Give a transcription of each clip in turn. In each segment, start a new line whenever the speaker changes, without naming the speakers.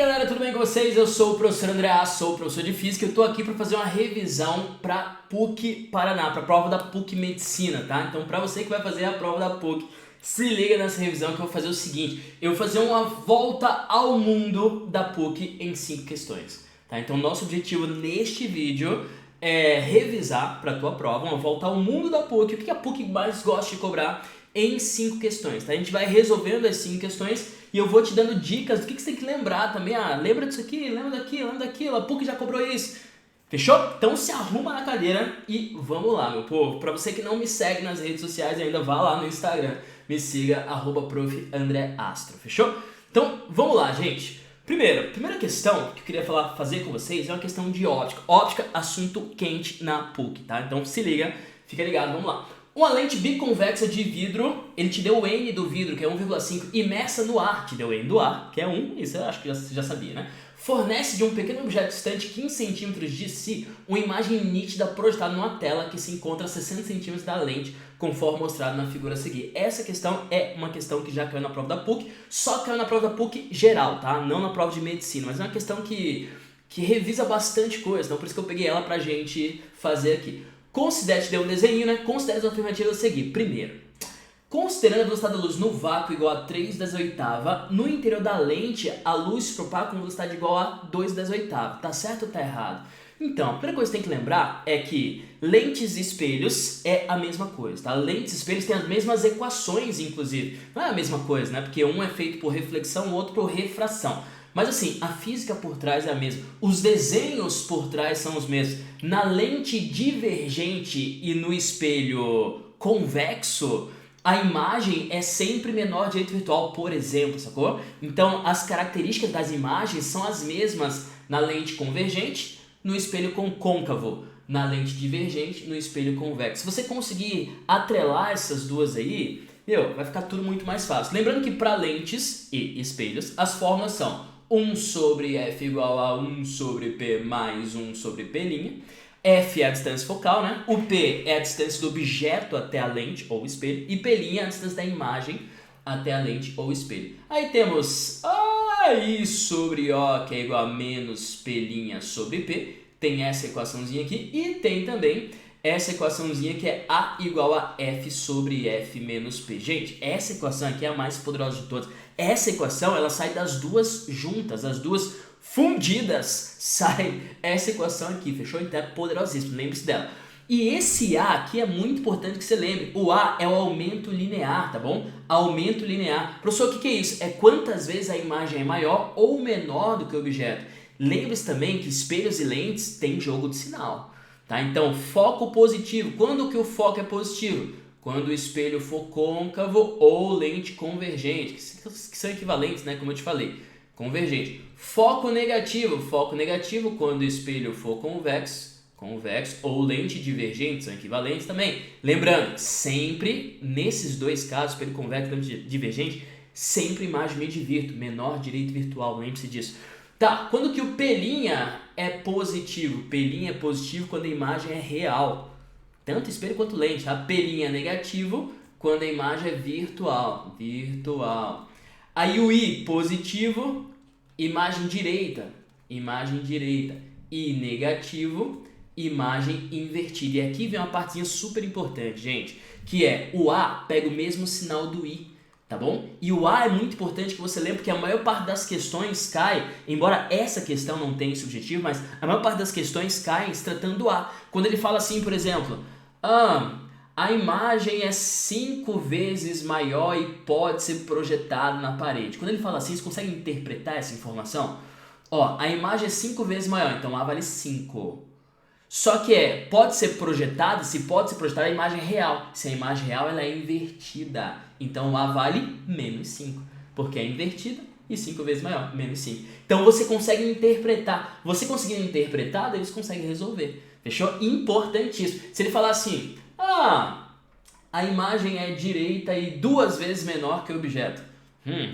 galera, tudo bem com vocês? Eu sou o professor André Astro, sou o professor de Física e eu estou aqui para fazer uma revisão para PUC Paraná, para a prova da PUC Medicina, tá? Então, para você que vai fazer a prova da PUC, se liga nessa revisão que eu vou fazer o seguinte: eu vou fazer uma volta ao mundo da PUC em 5 questões, tá? Então, nosso objetivo neste vídeo é revisar para a tua prova, uma volta ao mundo da PUC, o que a PUC mais gosta de cobrar em 5 questões, tá? A gente vai resolvendo as 5 questões e eu vou te dando dicas do que você tem que lembrar também. Ah, lembra disso aqui, lembra daquilo, a PUC já cobrou isso. Fechou? Então se arruma na cadeira e vamos lá, meu povo. Pra você que não me segue nas redes sociais ainda, vá lá no Instagram, me siga, @prof.andreastro, fechou? Então, vamos lá, gente. Primeira questão que eu queria fazer com vocês é uma questão de óptica. Óptica, assunto quente na PUC, tá? Então se liga, fica ligado, vamos lá. Uma lente biconvexa de vidro, ele te deu o N do vidro, que é 1,5, imersa no ar, te deu o N do ar, que é 1, isso eu acho que você já sabia, né? Fornece de um pequeno objeto distante 15 centímetros de si uma imagem nítida projetada numa tela que se encontra a 60 centímetros da lente, conforme mostrado na figura a seguir. Essa questão é uma questão que já caiu na prova da PUC, só caiu na prova da PUC geral, tá? Não na prova de medicina, mas é uma questão que revisa bastante coisa, então por isso que eu peguei ela pra gente fazer aqui. Considere, te deu um desenho, né? Considere as alternativas a seguir. Primeiro, considerando a velocidade da luz no vácuo igual a 3/8, no interior da lente a luz se propaga com velocidade igual a 2/8. Tá certo ou tá errado? Então, a primeira coisa que você tem que lembrar é que lentes e espelhos é a mesma coisa, tá? Lentes e espelhos têm as mesmas equações, inclusive. Não é a mesma coisa, né? Porque um é feito por reflexão, o outro por refração. Mas assim, a física por trás é a mesma, os desenhos por trás são os mesmos. Na lente divergente e no espelho convexo, a imagem é sempre menor de direito virtual, por exemplo, sacou? Então, as características das imagens são as mesmas na lente convergente, no espelho côncavo, na lente divergente, no espelho convexo. Se você conseguir atrelar essas duas aí, vai ficar tudo muito mais fácil. Lembrando que para lentes e espelhos, as fórmulas são 1 sobre F igual a 1 sobre P mais 1 sobre P'. F é a distância focal, né? O P é a distância do objeto até a lente ou espelho. E P' é a distância da imagem até a lente ou espelho. Aí temos I sobre O, que é igual a menos P' sobre P. Tem essa equaçãozinha aqui. E tem também essa equaçãozinha que é A igual a F sobre F menos P. Gente, essa equação aqui é a mais poderosa de todas. Essa equação, ela sai das duas juntas, as duas fundidas, sai essa equação aqui, fechou? Então é poderosíssimo, lembre-se dela. E esse A aqui é muito importante que você lembre. O A é o aumento linear, tá bom? Aumento linear. Professor, o que é isso? É quantas vezes a imagem é maior ou menor do que o objeto. Lembre-se também que espelhos e lentes têm jogo de sinal. Tá? Então, foco positivo. Quando que o foco é positivo? Quando o espelho for côncavo ou lente convergente, que são equivalentes, né? Como eu te falei. Convergente. Foco negativo quando o espelho for convexo ou lente divergente, são equivalentes também. Lembrando, sempre, nesses dois casos, espelho convexo e lente divergente, sempre imagem meio de virtude, menor direito virtual, lembre-se disso. Tá, quando que o P' é positivo? P' é positivo quando a imagem é real. Tanto espelho quanto lente. A P' é negativo quando a imagem é virtual. Aí o I positivo, imagem direita. I negativo, imagem invertida. E aqui vem uma partezinha super importante, gente, que é o A pega o mesmo sinal do I. Tá bom? E o A é muito importante que você lembre, porque a maior parte das questões cai, embora essa questão não tenha esse objetivo, mas a maior parte das questões caem se tratando do A. Quando ele fala assim, por exemplo, a imagem é 5 vezes maior e pode ser projetada na parede. Quando ele fala assim, você consegue interpretar essa informação? A imagem é 5 vezes maior, então A vale 5. Só que pode ser projetada, se pode ser projetada a imagem real. Se a imagem real ela é invertida, então A vale menos 5, porque é invertida e 5 vezes maior, menos 5. Então você consegue interpretar. Você conseguindo interpretar, daí você consegue resolver. Fechou? Importantíssimo. Se ele falar assim, a imagem é direita e 2 vezes menor que o objeto.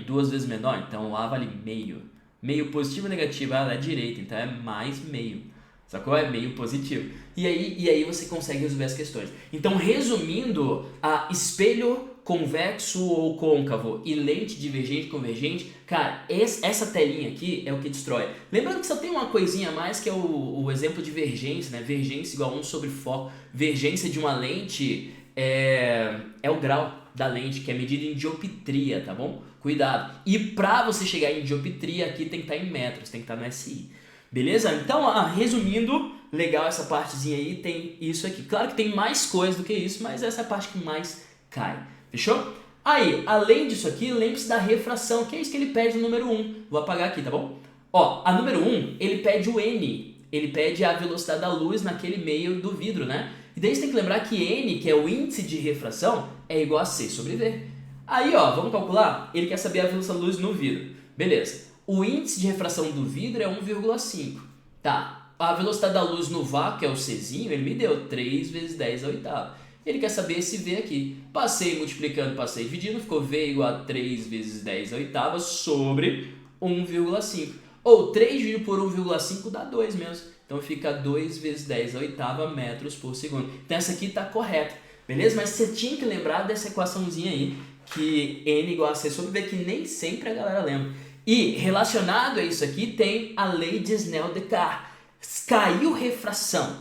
2 vezes menor, então A vale meio. Meio positivo ou negativo? Ela é direita, então é mais meio. Sacou? É meio positivo. E aí você consegue resolver as questões. Então, resumindo, espelho convexo ou côncavo e lente divergente e convergente, cara, essa telinha aqui é o que destrói. Lembrando que só tem uma coisinha a mais que é o exemplo de vergência, né? Vergência igual a 1 sobre foco. Vergência de uma lente é o grau da lente, que é medido em dioptria, tá bom? Cuidado. E pra você chegar em dioptria, aqui tem que estar em metros, tem que estar no SI. Beleza? Então, resumindo, legal essa partezinha aí, tem isso aqui. Claro que tem mais coisa do que isso, mas essa é a parte que mais cai. Fechou? Aí, além disso aqui, lembre-se da refração, que é isso que ele pede no número 1. Vou apagar aqui, tá bom? Ó, a número 1, ele pede o N. Ele pede a velocidade da luz naquele meio do vidro, né? E daí você tem que lembrar que N, que é o índice de refração, é igual a C sobre V. Aí, ó, vamos calcular? Ele quer saber a velocidade da luz no vidro. Beleza. O índice de refração do vidro é 1,5. Tá. A velocidade da luz no vácuo, que é o Czinho, ele me deu 3 vezes 10 à oitava. Ele quer saber esse V aqui. Passei multiplicando, passei dividindo, ficou V igual a 3 vezes 10 à oitava sobre 1,5. Ou 3 dividido por 1,5 dá 2 mesmo. Então fica 2 vezes 10 à oitava metros por segundo. Então essa aqui está correta, beleza? Mas você tinha que lembrar dessa equaçãozinha aí, que N igual a C sobre V, que nem sempre a galera lembra. E relacionado a isso aqui tem a lei de Snell-Descartes. Caiu refração,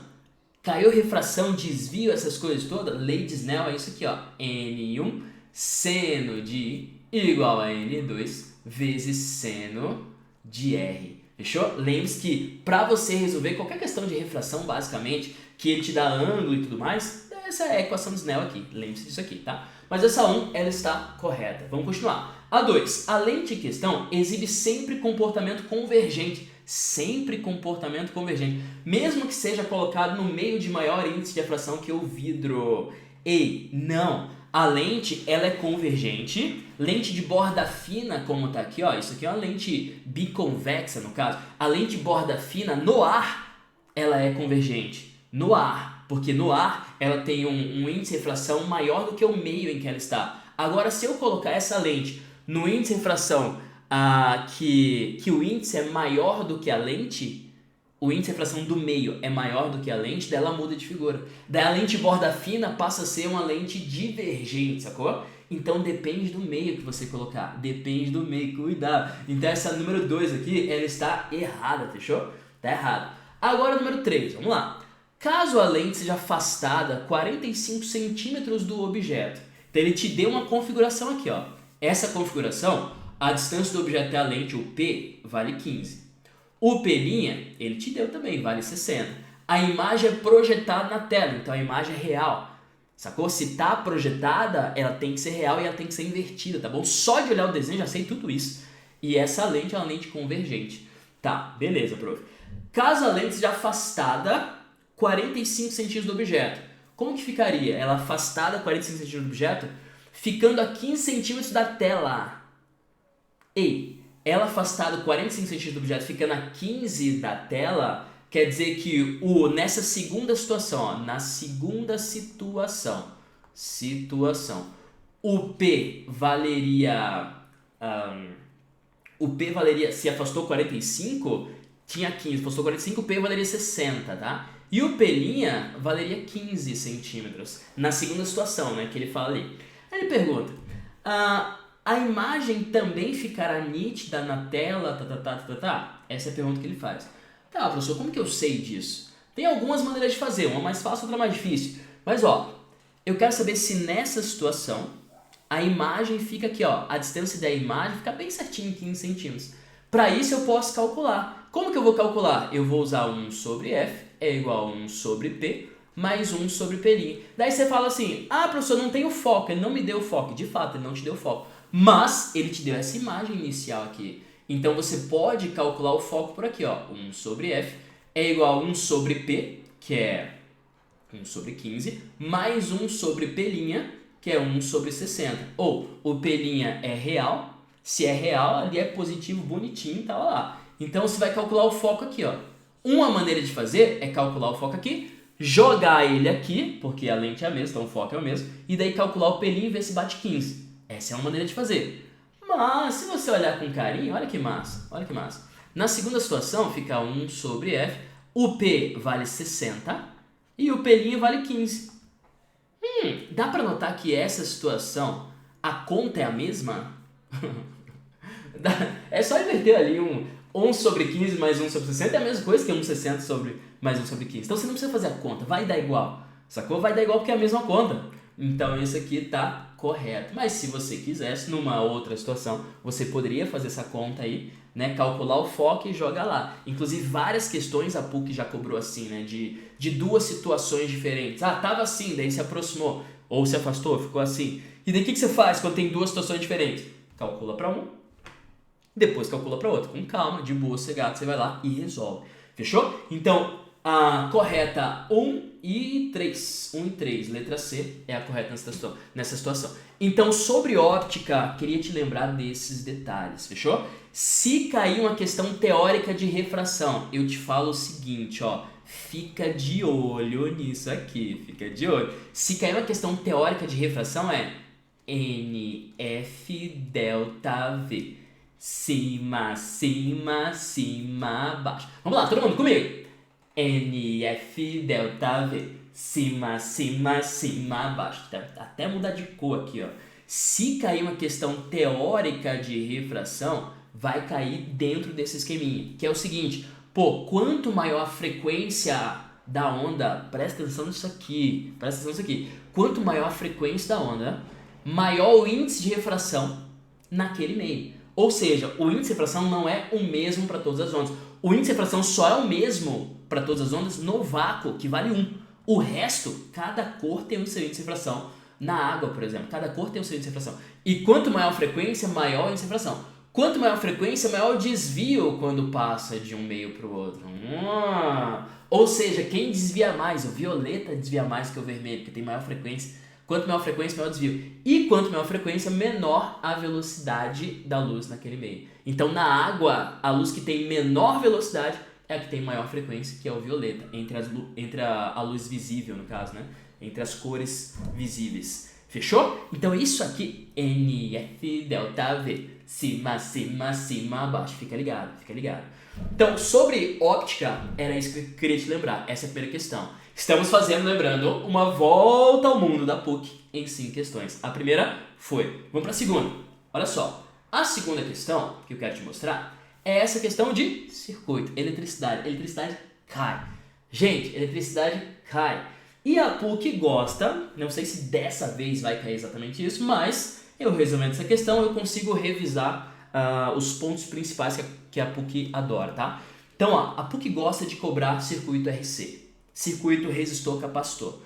desvio, essas coisas todas, lei de Snell é isso aqui, ó. N1 seno de I igual a N2 vezes seno de R. Fechou? Lembre-se que para você resolver qualquer questão de refração, basicamente, que ele te dá ângulo e tudo mais, essa é a equação de Snell aqui. Lembre-se disso aqui, tá? Mas essa 1, ela está correta. Vamos continuar. A 2. A lente em questão exibe sempre comportamento convergente. Sempre comportamento convergente. Mesmo que seja colocado no meio de maior índice de refração que o vidro. Ei, não. A lente, ela é convergente. Lente de borda fina, como tá aqui, ó. Isso aqui é uma lente biconvexa, no caso. A lente de borda fina, no ar, ela é convergente. No ar. Porque no ar, ela tem um índice de refração maior do que o meio em que ela está. Agora, se eu colocar essa lente no índice de refração que o índice é maior do que a lente, o índice de refração do meio é maior do que a lente, daí ela muda de figura. Daí a lente borda fina passa a ser uma lente divergente, sacou? Então depende do meio que você colocar. Depende do meio, cuidado. Então essa número 2 aqui, ela está errada, fechou? Tá errada. Agora número 3, vamos lá. Caso a lente seja afastada 45 centímetros do objeto, então ele te deu uma configuração aqui, ó. Essa configuração, a distância do objeto até a lente, o P, vale 15. O P', ele te deu também, vale 60. A imagem é projetada na tela, então a imagem é real. Sacou? Se tá projetada, ela tem que ser real e ela tem que ser invertida, tá bom? Só de olhar o desenho já sei tudo isso. E essa lente é uma lente convergente. Tá, beleza, prof. Caso a lente seja afastada 45 centímetros do objeto, como que ficaria? Ela afastada 45 centímetros do objeto, ficando a 15 centímetros da tela. Ei, ela afastada 45 centímetros do objeto, ficando a 15 da tela, quer dizer que nessa segunda situação, ó, na segunda situação, o P valeria, se afastou 45, tinha 15, afastou 45, o P valeria 60, tá? E o P' valeria 15 centímetros, na segunda situação, né, que ele fala ali. Aí ele pergunta, a imagem também ficará nítida na tela, Essa é a pergunta que ele faz. Tá, professor, como que eu sei disso? Tem algumas maneiras de fazer, uma mais fácil, outra mais difícil. Mas, ó, eu quero saber se nessa situação a imagem fica aqui, ó, a distância da imagem fica bem certinho em 15 centímetros. Para isso eu posso calcular. Como que eu vou calcular? Eu vou usar 1 sobre F é igual a 1 sobre P mais 1 sobre P'. Daí você fala assim, professor, não tem o foco, ele não me deu o foco. De fato, ele não te deu o foco. Mas ele te deu essa imagem inicial aqui. Então você pode calcular o foco por aqui, ó. 1 sobre F é igual a 1 sobre P, que é 1 sobre 15, mais 1 sobre P', que é 1 sobre 60. Ou o P' é real, se é real, ali é positivo, bonitinho, tá lá. Então você vai calcular o foco aqui, ó. Uma maneira de fazer é calcular o foco aqui, jogar ele aqui, porque a lente é a mesma, então o foco é o mesmo, e daí calcular o P' e ver se bate 15. Essa é uma maneira de fazer. Mas se você olhar com carinho, olha que massa, olha que massa. Na segunda situação fica 1 sobre F, o P vale 60 e o P' vale 15. Dá para notar que essa situação a conta é a mesma? É só inverter ali 1 sobre 15 mais 1 sobre 60 é a mesma coisa que 1,60 sobre mais 1 sobre 15. Então você não precisa fazer a conta, vai dar igual. Sacou? Vai dar igual porque é a mesma conta. Então isso aqui tá correto. Mas se você quisesse, numa outra situação, você poderia fazer essa conta aí, né? Calcular o foco e jogar lá. Inclusive várias questões a PUC já cobrou assim, né? De duas situações diferentes. Ah, tava assim, daí se aproximou. Ou se afastou, ficou assim. E daí o que você faz quando tem duas situações diferentes? Calcula para um, depois calcula para outro. Com calma, de boa, sossegado, você vai lá e resolve. Fechou? Então, a correta 1 e 3. 1 e 3, letra C, é a correta nessa situação. Então, sobre óptica, queria te lembrar desses detalhes, fechou? Se cair uma questão teórica de refração, eu te falo o seguinte, ó. Fica de olho nisso aqui, fica de olho. Se cair uma questão teórica de refração é NF delta V. Cima, cima, cima, baixo. Vamos lá, todo mundo comigo. NF delta V. Cima, cima, cima, baixo. Até mudar de cor aqui, ó. Se cair uma questão teórica de refração, vai cair dentro desse esqueminha, que é o seguinte, pô, quanto maior a frequência da onda, presta atenção nisso aqui, quanto maior a frequência da onda, maior o índice de refração naquele meio. Ou seja, o índice de refração não é o mesmo para todas as ondas. O índice de refração só é o mesmo para todas as ondas no vácuo, que vale 1. O resto, cada cor tem o seu índice de refração. Na água, por exemplo, cada cor tem o seu índice de refração. E quanto maior a frequência, maior o índice de refração. Quanto maior a frequência, maior o desvio quando passa de um meio para o outro. Ou seja, quem desvia mais, o violeta desvia mais que o vermelho, que tem maior frequência. Quanto maior a frequência, maior o desvio. E quanto maior a frequência, menor a velocidade da luz naquele meio. Então, na água, a luz que tem menor velocidade é a que tem maior frequência, que é o violeta, entre a luz visível, no caso, né? Entre as cores visíveis. Fechou? Então, isso aqui, NF delta V. Cima, cima, cima, abaixo. Fica ligado, fica ligado. Então, sobre óptica, era isso que eu queria te lembrar. Essa é a primeira questão. Estamos fazendo, lembrando, uma volta ao mundo da PUC em 5 questões. A primeira foi. Vamos para a segunda. Olha só. A segunda questão que eu quero te mostrar é essa questão de circuito, eletricidade. Eletricidade cai. Gente, eletricidade cai. E a PUC gosta, não sei se dessa vez vai cair exatamente isso, mas eu resolvendo essa questão eu consigo revisar os pontos principais que a PUC adora, tá? Então, ó, a PUC gosta de cobrar circuito RC. Circuito resistor-capacitor.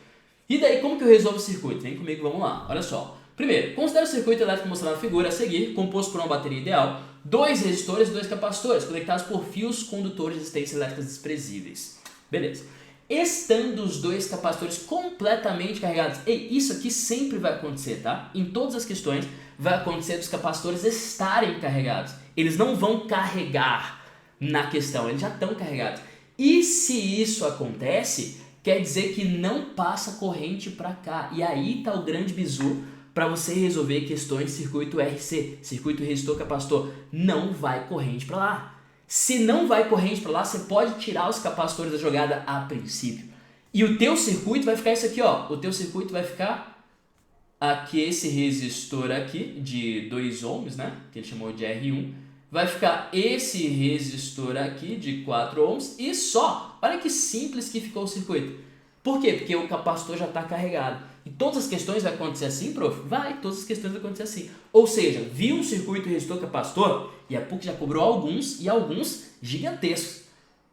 E daí, como que eu resolvo o circuito? Vem comigo, vamos lá. Olha só. Primeiro, considere o circuito elétrico mostrado na figura a seguir, composto por uma bateria ideal, 2 resistores e 2 capacitores, conectados por fios condutores de resistências elétricas desprezíveis. Beleza. Estando os 2 capacitores completamente carregados. Ei, isso aqui sempre vai acontecer, tá? Em todas as questões vai acontecer dos capacitores estarem carregados. Eles não vão carregar na questão, eles já estão carregados. E se isso acontece, quer dizer que não passa corrente para cá. E aí está o grande bizu para você resolver questões de circuito RC, circuito resistor-capacitor. Não vai corrente para lá. Se não vai corrente para lá, você pode tirar os capacitores da jogada a princípio. E o teu circuito vai ficar isso aqui, ó. O teu circuito vai ficar aqui, esse resistor aqui de 2 ohms, né? Que ele chamou de R1. Vai ficar esse resistor aqui de 4 ohms e só. Olha que simples que ficou o circuito. Por quê? Porque o capacitor já está carregado. E todas as questões vai acontecer assim, prof? Vai, todas as questões vão acontecer assim. Ou seja, viu um circuito resistor-capacitor e a PUC já cobrou alguns e alguns gigantescos.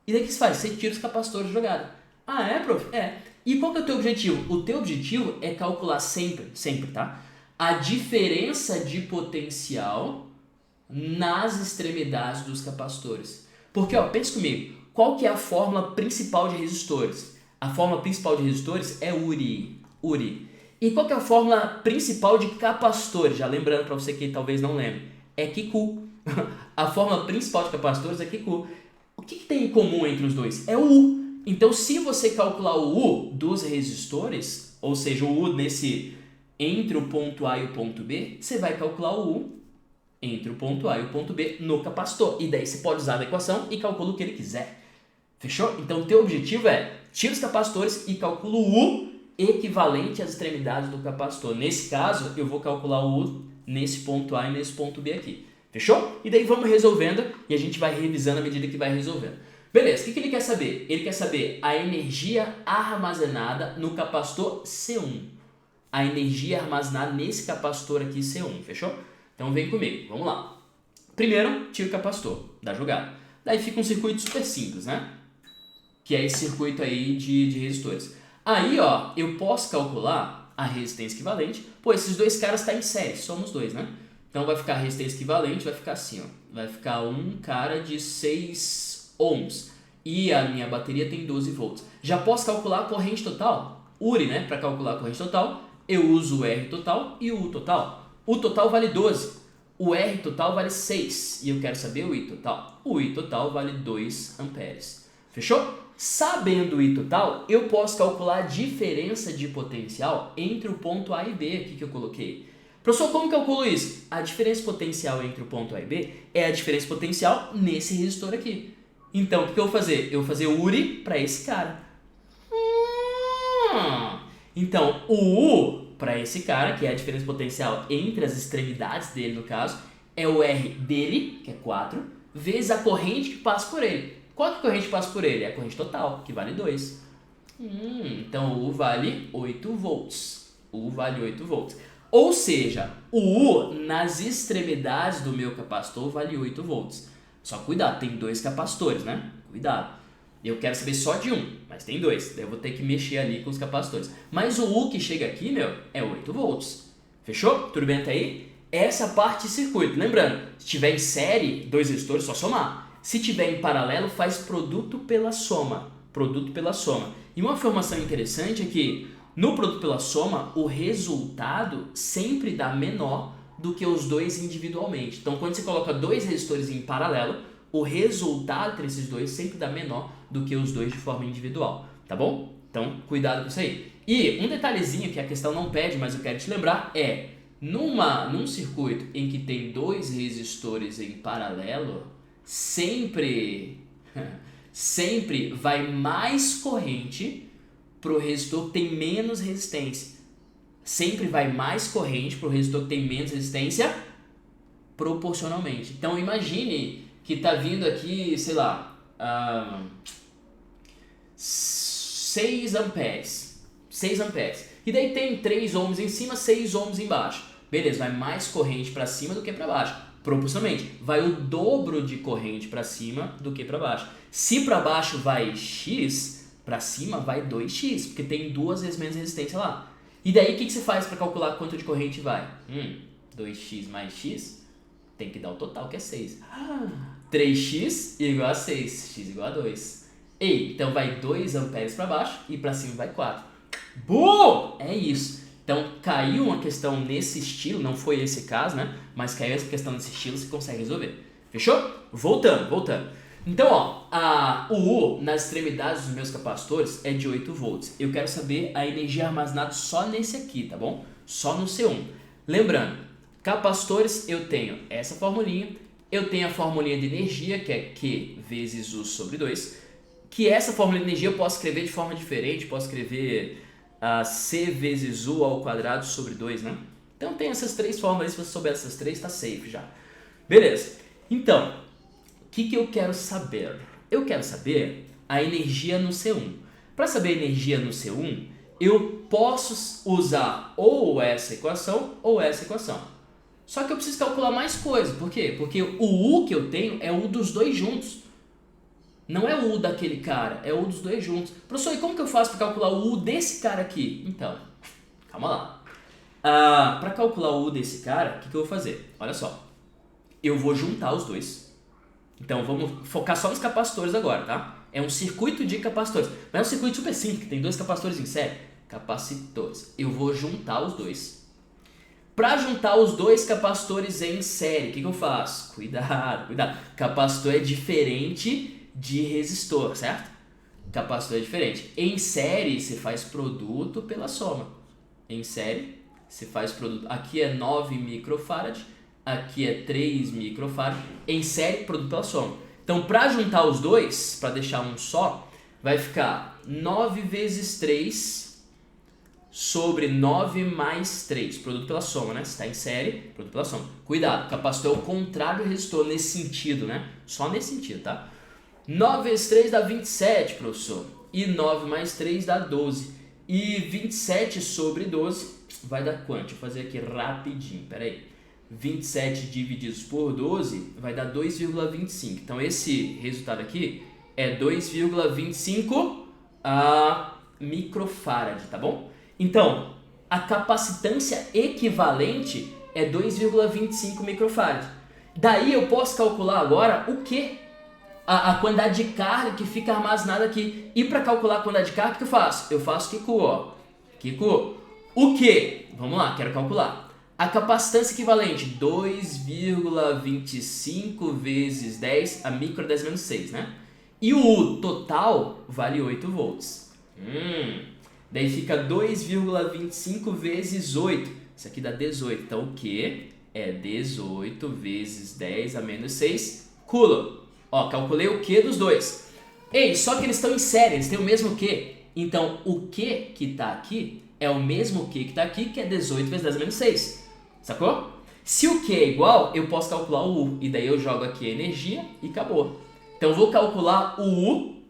E daí o que você faz? Você tira os capacitores da jogada. Ah, é, prof? É. E qual que é o teu objetivo? O teu objetivo é calcular sempre, tá? A diferença de potencial nas extremidades dos capacitores. Porque, ó, pensa comigo, qual que é a fórmula principal de resistores? A fórmula principal de resistores é URI. E qual que é a fórmula principal de capacitores? Já lembrando para você que talvez não lembre, é QQ. A fórmula principal de capacitores é QQ. O que tem em comum entre os dois? É o U. Então, se você calcular o U dos resistores, ou seja, o U entre o ponto A e o ponto B, você vai calcular o U entre o ponto A e o ponto B no capacitor. E daí você pode usar a equação e calcula o que ele quiser. Fechou? Então o teu objetivo é tira os capacitores e calcula o U equivalente às extremidades do capacitor. Nesse caso, eu vou calcular o U nesse ponto A e nesse ponto B aqui. Fechou? E daí vamos resolvendo e a gente vai revisando à medida que vai resolvendo. Beleza, o que ele quer saber? Ele quer saber a energia armazenada no capacitor C1. A energia armazenada nesse capacitor aqui C1, fechou? Então vem comigo, vamos lá. Primeiro, tira o capacitor da jogada. Daí fica um circuito super simples, né? Que é esse circuito aí de resistores. Aí, ó, eu posso calcular a resistência equivalente. Pô, esses dois caras estão em série, somos dois, né? Então vai ficar a resistência equivalente, vai ficar assim, ó. Vai ficar um cara de 6 ohms. E a minha bateria tem 12 volts. Já posso calcular a corrente total? URI, né? Para calcular a corrente total, eu uso o R total e o U total. O total vale 12. O R total vale 6 e eu quero saber o I total. O I total vale 2 amperes. Fechou? Sabendo o I total, eu posso calcular a diferença de potencial entre o ponto A e B aqui que eu coloquei. Professor, como que eu calculo isso? A diferença potencial entre o ponto A e B é a diferença potencial nesse resistor aqui. Então, o que eu vou fazer? Eu vou fazer URI para esse cara. Então, o U para esse cara, que é a diferença potencial entre as extremidades dele, no caso, é o R dele, que é 4, vezes a corrente que passa por ele. Qual que a corrente passa por ele? É a corrente total, que vale 2. Então, o U vale 8 volts. O U vale 8 volts. Ou seja, o U nas extremidades do meu capacitor vale 8 volts. Só cuidado, tem 2 capacitores, né? Cuidado. Eu quero saber só de um, mas tem 2. Daí eu vou ter que mexer ali com os capacitores. Mas o U que chega aqui, meu, é 8 volts. Fechou? Tudo bem até aí? Essa parte de circuito. Lembrando, se tiver em série, 2 resistores, só somar. Se tiver em paralelo, faz produto pela soma. Produto pela soma. E uma informação interessante é que no produto pela soma, o resultado sempre dá menor do que os dois individualmente. Então, quando você coloca 2 resistores em paralelo, o resultado entre esses dois sempre dá menor do que os dois de forma individual, tá bom? Então, cuidado com isso aí. E um detalhezinho que a questão não pede, mas eu quero te lembrar é, num circuito em que tem 2 resistores em paralelo, sempre vai mais corrente para o resistor que tem menos resistência. Sempre vai mais corrente para o resistor que tem menos resistência proporcionalmente. Então, imagine que está vindo aqui, sei lá, 6 amperes. 6 amperes. E daí tem 3 ohms em cima, 6 ohms embaixo. Beleza, vai mais corrente para cima do que para baixo. Proporcionalmente, vai o dobro de corrente para cima do que para baixo. Se para baixo vai X, para cima vai 2X, porque tem 2 vezes menos resistência lá. E daí o que você faz para calcular quanto de corrente vai? 2x mais x tem que dar o total, que é 6. 3x igual a 6, x igual a 2. Então vai 2 amperes para baixo e para cima vai 4. Boom! É isso. Então caiu uma questão nesse estilo, não foi esse caso, né? Mas caiu essa questão nesse estilo, você consegue resolver. Fechou? Voltando. Então, ó, o U nas extremidades dos meus capacitores é de 8 volts. Eu quero saber a energia armazenada só nesse aqui, tá bom? Só no C1. Lembrando, capacitores eu tenho essa formulinha, eu tenho a formulinha de energia, que é Q vezes U sobre 2, que essa fórmula de energia eu posso escrever de forma diferente, posso escrever C vezes U ao quadrado sobre 2, né? Então tem essas 3 fórmulas, se você souber essas 3, tá safe já. Beleza. Então, o que eu quero saber? Eu quero saber a energia no C1. Para saber a energia no C1, eu posso usar ou essa equação ou essa equação. Só que eu preciso calcular mais coisa. Por quê? Porque o U que eu tenho é o dos dois juntos. Não é o U daquele cara, é o U dos dois juntos. Professor, e como que eu faço para calcular o U desse cara aqui? Então, calma lá. Para calcular o U desse cara, o que eu vou fazer? Olha só. Eu vou juntar os dois. Então, vamos focar só nos capacitores agora, tá? É um circuito de capacitores. Mas é um circuito super simples, que tem 2 capacitores em série. Capacitores. Eu vou juntar os dois. Para juntar os 2 capacitores em série, o que eu faço? Cuidado. Capacitor é diferente de resistor, certo? Capacitor é diferente. Em série, você faz produto pela soma. Em série, você faz produto. Aqui é 9 microfarad. Aqui é 3 microfarad, em série, produto pela soma. Então, para juntar os dois, para deixar um só, vai ficar 9 vezes 3 sobre 9 mais 3. Produto pela soma, né? Se está em série, produto pela soma. Cuidado, capacitor é o contrário do resistor nesse sentido, né? Só nesse sentido, tá? 9 vezes 3 dá 27, professor. E 9 mais 3 dá 12. E 27 sobre 12 vai dar quanto? Deixa eu fazer aqui rapidinho, peraí. 27 divididos por 12 vai dar 2,25. Então esse resultado aqui é 2,25 microfarad, tá bom? Então, a capacitância equivalente é 2,25 microfarad. Daí eu posso calcular agora o quê? A quantidade de carga que fica armazenada aqui. E para calcular a quantidade de carga, o que eu faço? Eu faço Kiku, ó. Kiku. O quê? Vamos lá, quero calcular. A capacitância equivalente, 2,25 vezes 10 a micro 10 menos 6, né? E o total vale 8 volts. Daí fica 2,25 vezes 8. Isso aqui dá 18. Então o que? É 18 vezes 10 a menos 6 coulomb. Ó, calculei o Q dos dois. Ei, só que eles estão em série, eles têm o mesmo Q. Então o Q que está aqui é o mesmo Q que está aqui, que é 18 vezes 10 a menos 6. Sacou? Se o Q é igual, eu posso calcular o U. E daí eu jogo aqui a energia e acabou. Então eu vou calcular o U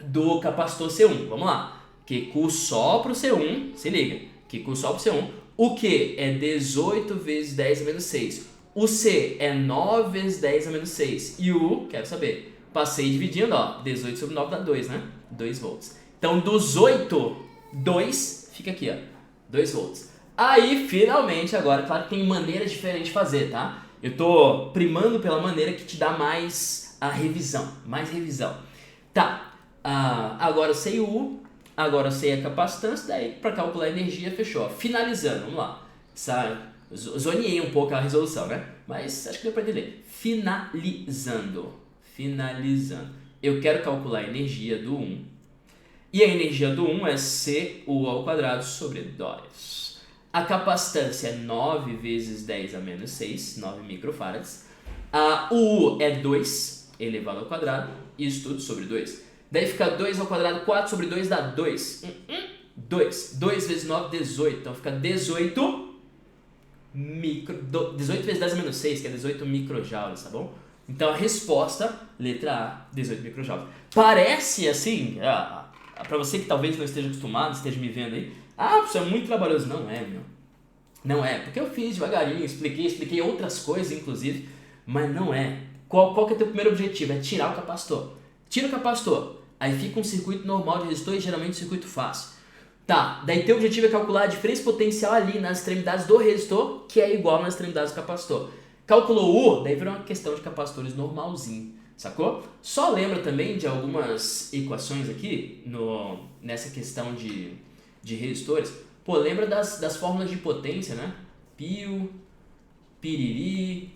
do capacitor C1. Vamos lá. QQ só para o C1, se liga. QQ só para o C1. O Q é 18 vezes 10 a menos 6. O C é 9 vezes 10 a menos 6. E o U, quero saber. Passei dividindo, ó. 18 sobre 9 dá 2, né? 2 volts. Então, dos 8, 2 fica aqui, ó. 2 volts. Aí, finalmente, agora, claro que tem maneiras diferentes de fazer, tá? Eu tô primando pela maneira que te dá mais a revisão. Mais revisão. Tá. Agora eu sei o U. Agora eu sei a capacitância. Daí, para calcular a energia, fechou. Finalizando, vamos lá. Zoneei um pouco a resolução, né? Mas acho que deu para entender. Finalizando. Eu quero calcular a energia do 1. E a energia do 1 é CU ao quadrado sobre 2. A capacitância é 9 vezes 10 a menos 6, 9 microfarads. O U é 2 elevado ao quadrado, isso tudo sobre 2. Daí fica 2 ao quadrado, 4 sobre 2 dá 2. 2. 2 vezes 9, 18. Então fica 18 vezes 10 a menos 6, que é 18 microjoules, tá bom? Então a resposta, letra A, 18 microjoules. Parece assim, pra você que talvez não esteja acostumado, esteja me vendo aí, isso é muito trabalhoso. Não é, meu. Não é, porque eu fiz devagarinho, expliquei outras coisas, inclusive, mas não é. Qual que é o teu primeiro objetivo? É tirar o capacitor. Tira o capacitor, aí fica um circuito normal de resistor e geralmente um circuito fácil. Tá, daí teu objetivo é calcular a diferença potencial ali nas extremidades do resistor, que é igual nas extremidades do capacitor. Calculou U, daí virou uma questão de capacitores normalzinho, sacou? Só lembra também de algumas equações aqui, nessa questão de resistores. Pô, lembra das fórmulas de potência, né? Pio, piriri,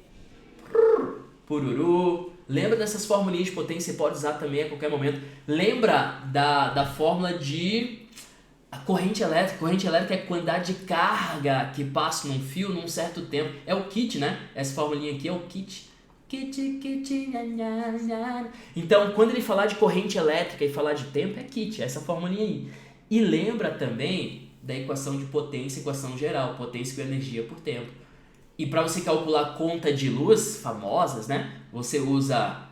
pururu. Lembra dessas formulinhas de potência, você pode usar também a qualquer momento. Lembra da fórmula de a corrente elétrica. Corrente elétrica é a quantidade de carga que passa num fio num certo tempo. É o kit, né? Essa formulinha aqui é o kit. Então, quando ele falar de corrente elétrica e falar de tempo, é kit, essa formulinha aí. E lembra também da equação de potência, equação geral, potência igual energia por tempo. E para você calcular conta de luz, famosas, né? Você usa,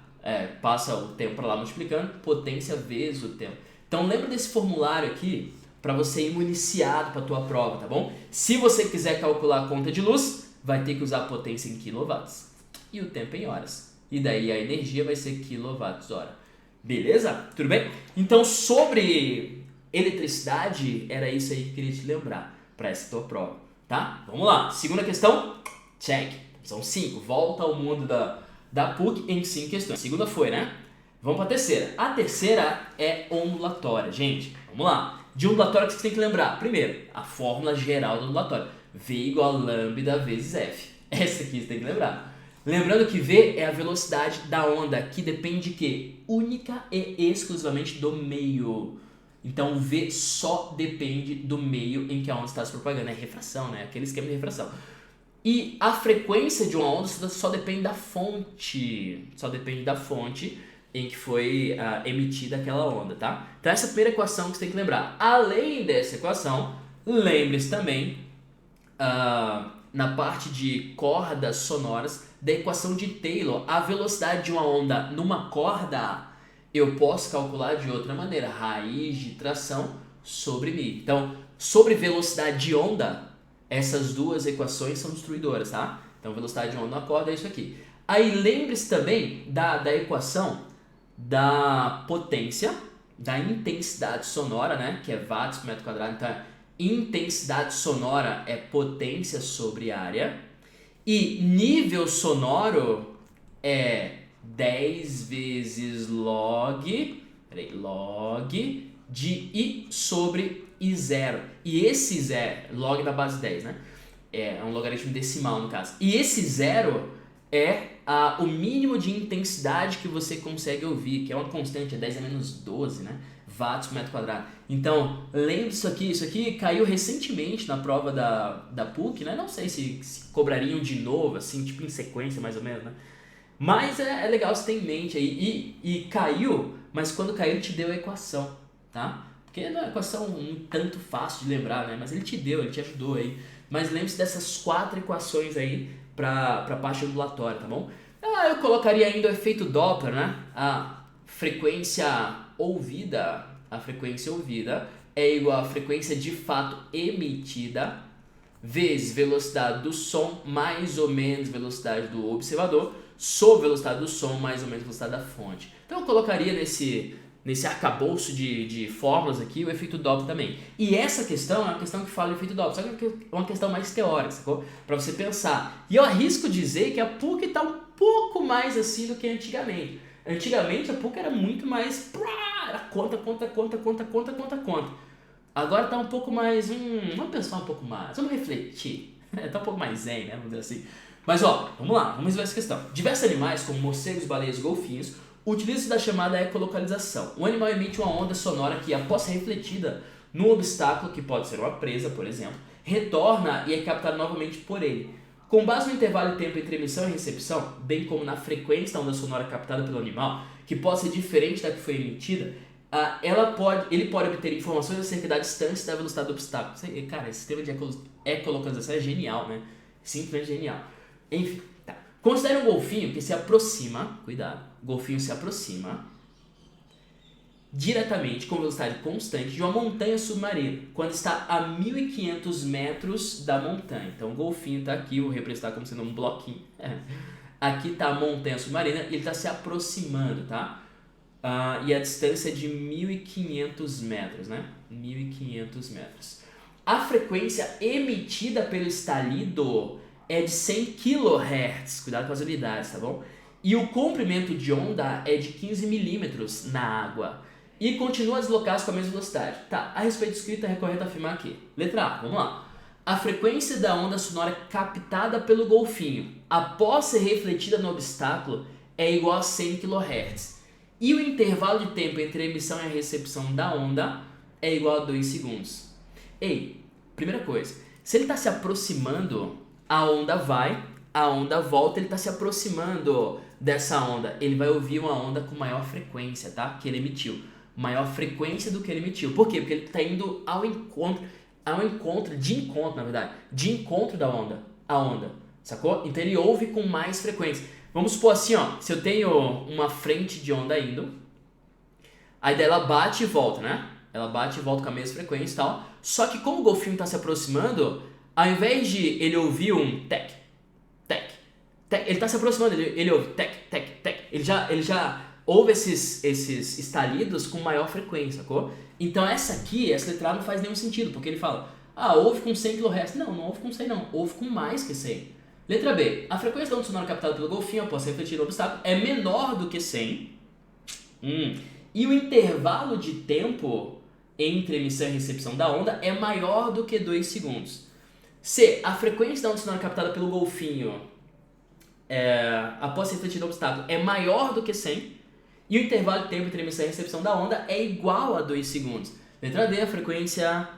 passa o tempo para lá multiplicando, potência vezes o tempo. Então lembra desse formulário aqui para você ir municiado para a tua prova, tá bom? Se você quiser calcular a conta de luz, vai ter que usar a potência em quilowatts e o tempo em horas. E daí a energia vai ser quilowatts-hora. Beleza? Tudo bem? Então sobre eletricidade, era isso aí que eu queria te lembrar para essa tua prova, tá? Vamos lá. Segunda questão, check. São 5. Volta ao mundo da PUC em 5 questões. A segunda foi, né? Vamos para a terceira. A terceira é ondulatória. Gente, vamos lá. De ondulatória, o que você tem que lembrar? Primeiro, a fórmula geral do ondulatório. V igual a lambda vezes F. Essa aqui você tem que lembrar. Lembrando que V é a velocidade da onda, que depende de quê? Única e exclusivamente do meio. Então, o V só depende do meio em que a onda está se propagando. É refração, né? Aquele esquema de refração. E a frequência de uma onda só depende da fonte. Só depende da fonte em que foi emitida aquela onda, tá? Então essa é a primeira equação que você tem que lembrar. Além dessa equação, Lembre-se também, na parte de cordas sonoras, da equação de Taylor. A velocidade de uma onda numa corda eu posso calcular de outra maneira, raiz de tração sobre μ. Então, sobre velocidade de onda, essas duas equações são destruidoras, tá? Então, velocidade de onda na corda é isso aqui. Aí, lembre-se também da equação da potência, da intensidade sonora, né? Que é watts por metro quadrado. Então, intensidade sonora é potência sobre área. E nível sonoro é 10 vezes log de I sobre I0. E esse zero, log da base 10, né? É um logaritmo decimal no caso. E esse zero é o mínimo de intensidade que você consegue ouvir, que é uma constante, é 10 a menos 12, né? Watts por metro quadrado. Então, lembre isso aqui caiu recentemente na prova da PUC, né? Não sei se cobrariam de novo, assim, tipo em sequência mais ou menos, né? Mas é legal você ter em mente aí. E caiu, mas quando caiu ele te deu a equação, tá? Porque não é uma equação um tanto fácil de lembrar, né? Mas ele te deu, ele te ajudou aí. Mas lembre-se dessas 4 equações aí para parte ondulatória, tá bom? Eu colocaria ainda o efeito Doppler, né? A frequência ouvida é igual à frequência de fato emitida vezes velocidade do som mais ou menos velocidade do observador sobre velocidade do som mais ou menos velocidade da fonte. Então eu colocaria nesse arcabouço de fórmulas aqui o efeito Doppler também. E essa questão é uma questão que fala do efeito Doppler, só que é uma questão mais teórica, sacou? Para você pensar. E eu arrisco dizer que a PUC está um pouco mais assim do que antigamente. Antigamente a PUC era muito mais... Era conta. Agora tá um pouco mais... vamos pensar um pouco mais, vamos refletir. Tá um pouco mais zen, né? Vamos dizer assim. Mas ó, vamos lá, vamos resolver essa questão. Diversos animais, como morcegos, baleias e golfinhos, utilizam-se da chamada ecolocalização. O animal emite uma onda sonora que, após ser refletida num obstáculo, que pode ser uma presa, por exemplo, retorna e é captada novamente por ele. Com base no intervalo de tempo entre emissão e recepção, bem como na frequência da onda sonora captada pelo animal, que pode ser diferente da que foi emitida, ele pode obter informações acerca da distância e da velocidade do obstáculo. Cara, esse sistema de ecolocalização é genial, né? Simplesmente genial. Enfim, tá. Considere um golfinho que se aproxima, cuidado, o golfinho se aproxima diretamente com velocidade constante de uma montanha submarina, quando está a 1.500 metros da montanha. Então o golfinho está aqui, vou representar como sendo um bloquinho. Aqui está a montanha submarina e ele está se aproximando, tá? E a distância é de 1.500 metros, né? 1.500 metros. A frequência emitida pelo estalido é de 100 kHz, cuidado com as unidades, tá bom? E o comprimento de onda é de 15 milímetros na água. E continua a deslocar-se com a mesma velocidade. Tá, a respeito do escrito é recorrente afirmar aqui. Letra A, vamos lá. A frequência da onda sonora captada pelo golfinho após ser refletida no obstáculo é igual a 100 kHz. E o intervalo de tempo entre a emissão e a recepção da onda é igual a 2 segundos. Ei, primeira coisa, se ele está se aproximando, a onda vai, a onda volta, ele está se aproximando dessa onda. Ele vai ouvir uma onda com maior frequência, tá? Que ele emitiu. Maior frequência do que ele emitiu. Por quê? Porque ele está indo de encontro da onda, a onda, sacou? Então ele ouve com mais frequência. Vamos supor assim, ó, se eu tenho uma frente de onda indo, aí daí ela bate e volta, né? Ela bate e volta com a mesma frequência e tal. Só que como o golfinho está se aproximando, ao invés de ele ouvir um tec, tec, tec, ele está se aproximando, ele ouve tec, tec, tec. Ele já ouve esses estalidos com maior frequência, sacou? Então essa letra A não faz nenhum sentido, porque ele fala, ouve com 100 kHz. Não ouve com 100 não, ouve com mais que 100. Letra B, a frequência da onda sonora captada pelo golfinho após ser refletida no obstáculo é menor do que 100. E o intervalo de tempo entre emissão e recepção da onda é maior do que 2 segundos. C, a frequência da onda sonora captada pelo golfinho após ser refletida no obstáculo é maior do que 100. E o intervalo de tempo entre emissão e recepção da onda é igual a 2 segundos. Letra D, a frequência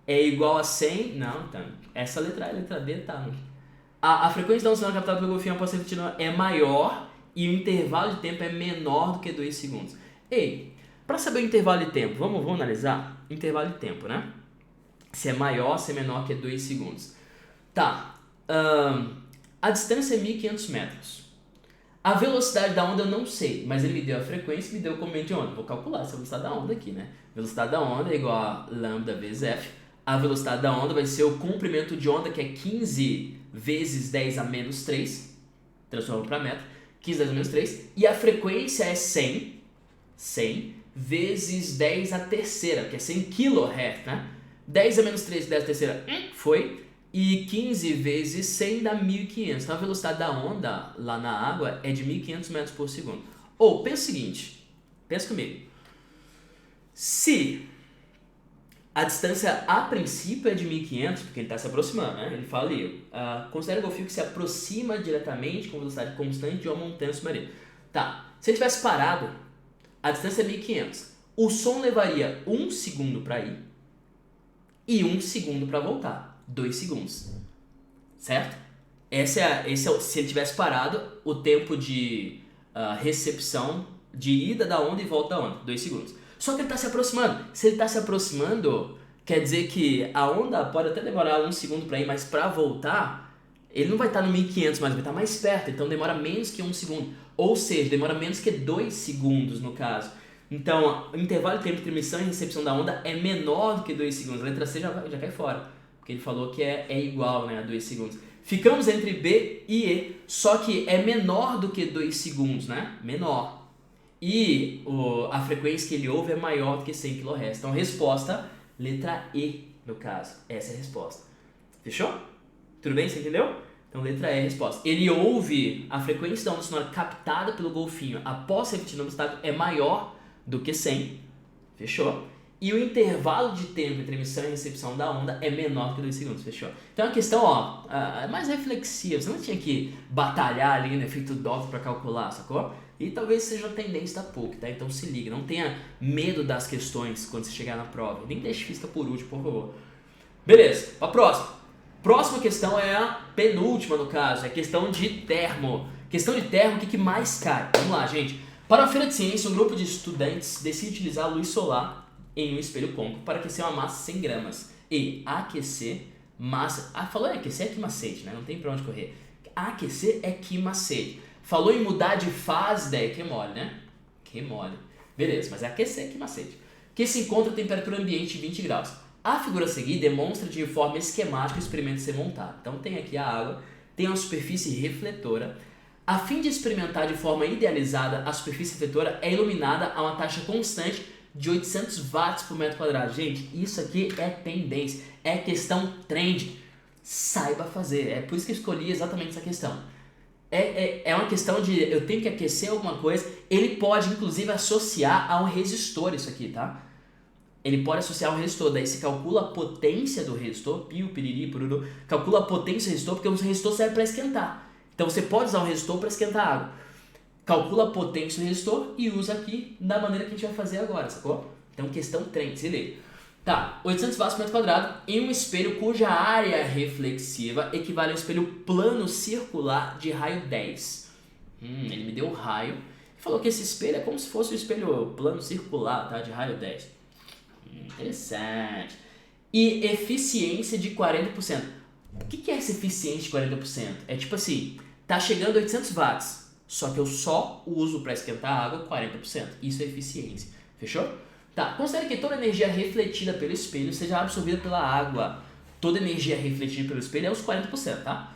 é igual a 100. Não, então, essa letra A e letra D tá. A frequência da onda sonora captada pelo golfinho após ser refletida é maior e o intervalo de tempo é menor do que 2 segundos. Ei, para saber o intervalo de tempo, vamos analisar? Intervalo de tempo, né? Se é maior, se é menor que 2 segundos. Tá. A distância é 1.500 metros. A velocidade da onda eu não sei, mas ele me deu a frequência e me deu o comprimento de onda. Vou calcular essa velocidade da onda aqui, né? Velocidade da onda é igual a lambda vezes f. A velocidade da onda vai ser o comprimento de onda, que é 15 vezes 10 a menos 3. Transforma para metro. 15 vezes a menos 3. E a frequência é 100 vezes 10 a terceira, que é 100 kHz, né? 10 a menos 3, 10 a terceira, foi. E 15 vezes 100 dá 1.500. Então a velocidade da onda lá na água é de 1.500 metros por segundo. Ou, pensa o seguinte, pensa comigo. Se a distância a princípio é de 1.500, porque ele está se aproximando, né? Ele fala ali, considera o golfinho que se aproxima diretamente com velocidade constante de uma montanha submarina. Tá, se ele tivesse parado, a distância é 1.500. O som levaria 1 segundo para ir e 1 segundo para voltar. 2 segundos. Certo? Se ele tivesse parado, o tempo de recepção de ida da onda e volta da onda. 2 segundos. Só que ele está se aproximando. Se ele está se aproximando, quer dizer que a onda pode até demorar 1 segundo para ir, mas para voltar, ele não vai estar no 1.500, mas vai estar mais perto. Então demora menos que 1 segundo. Ou seja, demora menos que 2 segundos no caso. Então, o intervalo de tempo entre emissão e recepção da onda é menor do que 2 segundos. A letra C já cai fora. Porque ele falou que é igual, né, a 2 segundos. Ficamos entre B e E, só que é menor do que 2 segundos, né? Menor. E a frequência que ele ouve é maior do que 100 kHz. Então, resposta, letra E, no caso. Essa é a resposta. Fechou? Tudo bem? Você entendeu? Então, letra E é a resposta. Ele ouve a frequência da onda sonora captada pelo golfinho após refletir no obstáculo é maior do que 100. Fechou? E o intervalo de tempo entre emissão e recepção da onda é menor que 2 segundos, fechou? Então a questão, é mais reflexiva, você não tinha que batalhar ali no efeito Doppler para calcular, sacou? E talvez seja a tendência da PUC, tá? Então se liga, não tenha medo das questões quando você chegar na prova, nem deixe física por último, por favor. Beleza, a próxima. Próxima questão é a penúltima no caso, é a questão de termo. Questão de termo, o que mais cai? Vamos lá, gente. Para a feira de ciência, um grupo de estudantes decide utilizar a luz solar em um espelho côncavo para aquecer uma massa 100 gramas e aquecer massa... falou em aquecer é que macete, né? Não tem pra onde correr. Aquecer é que macete. Falou em mudar de fase, daí que mole, né? Que mole. Beleza, mas é aquecer é que macete. Que se encontra a temperatura ambiente de 20 graus. A figura a seguir demonstra de forma esquemática o experimento ser montado. Então tem aqui a água, tem uma superfície refletora. A fim de experimentar de forma idealizada, a superfície refletora é iluminada a uma taxa constante de 800 watts por metro quadrado. Gente, isso aqui é tendência, é questão trend. Saiba fazer, é por isso que eu escolhi exatamente essa questão. É uma questão de eu tenho que aquecer alguma coisa. Ele pode inclusive associar a um resistor isso aqui, tá? Ele pode associar a um resistor, daí você calcula a potência do resistor, piu, piriri, pururu, calcula a potência do resistor, porque o resistor serve para esquentar. Então você pode usar um resistor para esquentar a água. Calcula a potência do resistor e usa aqui da maneira que a gente vai fazer agora, sacou? Então, questão trend, se liga. Tá, 800 watts por metro quadrado em um espelho cuja área reflexiva equivale a um espelho plano circular de raio 10. Ele me deu o raio e falou que esse espelho é como se fosse um espelho plano circular, tá? De raio 10. Interessante. E eficiência de 40%. O que é essa eficiência de 40%? É tipo assim, tá chegando a 800 watts. Só que eu só uso para esquentar a água 40%. Isso é eficiência. Fechou? Tá. Considere que toda energia refletida pelo espelho seja absorvida pela água. Toda energia refletida pelo espelho é os 40%, tá?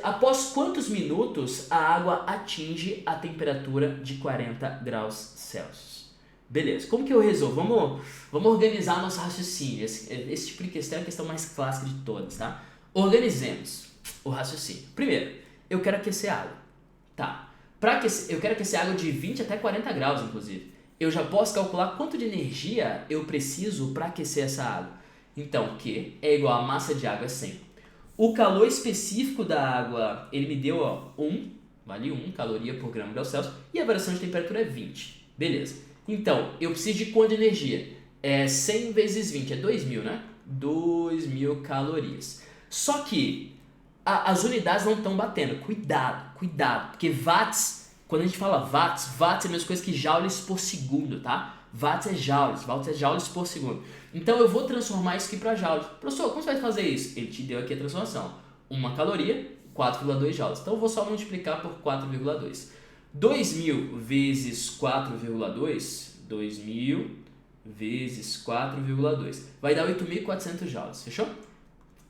Após quantos minutos a água atinge a temperatura de 40 graus Celsius? Beleza. Como que eu resolvo? Vamos organizar nosso raciocínio. Esse tipo de questão é a questão mais clássica de todas, tá? Organizemos o raciocínio. Primeiro, eu quero aquecer a água. Tá, eu quero aquecer água de 20 até 40 graus, inclusive. Eu já posso calcular quanto de energia eu preciso para aquecer essa água. Então, Q é igual a massa de água 100. O calor específico da água, ele me deu 1 caloria por grama de grau Celsius, e a variação de temperatura é 20. Beleza. Então, eu preciso de quanto de energia? 100 vezes 20, é 2.000, né? 2.000 calorias. Só que as unidades não estão batendo. Cuidado, porque watts Quando a gente fala watts, watts é a mesma coisa que joules por segundo, tá? Watts é joules por segundo. Então eu vou transformar isso aqui para joules. Professor, como você vai fazer isso? Ele te deu aqui a transformação. Uma caloria, 4,2 joules. Então eu vou só multiplicar por 4,2. 2.000 vezes 4,2, 2.000 vezes 4,2, vai dar 8.400 joules, fechou?